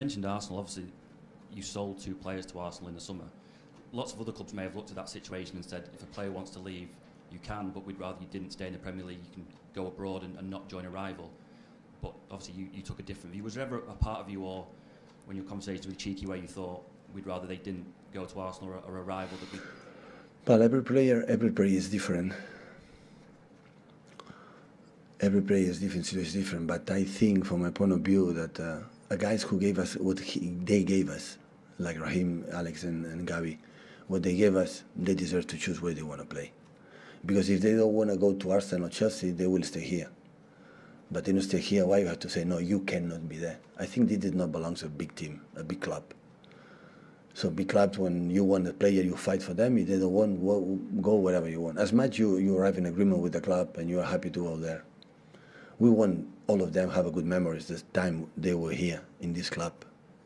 Mentioned Arsenal, obviously you sold 2 players to Arsenal in the summer. Lots of other clubs may have looked at that situation and said, if a player wants to leave, you can, but we'd rather you didn't stay in the Premier League, you can go abroad and not join a rival. But obviously you took a different view. Was there ever a part of you, or when your conversations with Cheeky, where you thought we'd rather they didn't go to Arsenal or a rival that we... Well, every player is different. Every player is different, situation is different, but I think from my point of view that guys who gave us what they gave us, like Raheem, Alex and Gavi, what they gave us, they deserve to choose where they want to play. Because if they don't want to go to Arsenal or Chelsea, they will stay here. But they don't stay here, why you have to say, no, you cannot be there? I think they did not belong to a big team, a big club. So big clubs, when you want a player, you fight for them. If they don't want, go wherever you want. As much you arrive in agreement with the club and you are happy to go there. We want all of them have a good memories the time they were here in this club.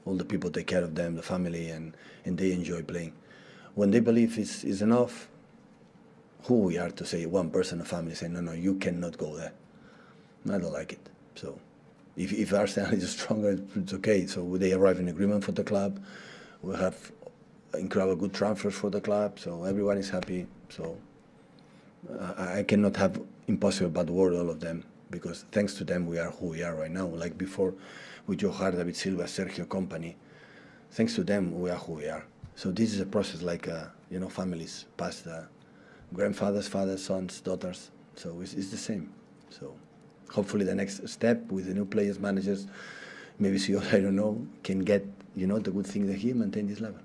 All the people take care of them, the family, and they enjoy playing. When they believe it's enough, who we are to say one person, a family, say, no, you cannot go there. I don't like it. So if Arsenal is stronger, it's okay. So they arrive in agreement for the club. We have incredible good transfers for the club, so everyone is happy. So I cannot have impossible bad word all of them, because thanks to them we are who we are right now. Like before with Joe Hart, David Silva, Sergio company, thanks to them we are who we are. So this is a process like families past grandfathers, fathers, sons, daughters. So it's the same. So hopefully the next step with the new players, managers, maybe CEO, I don't know, can get the good thing that he maintain this level.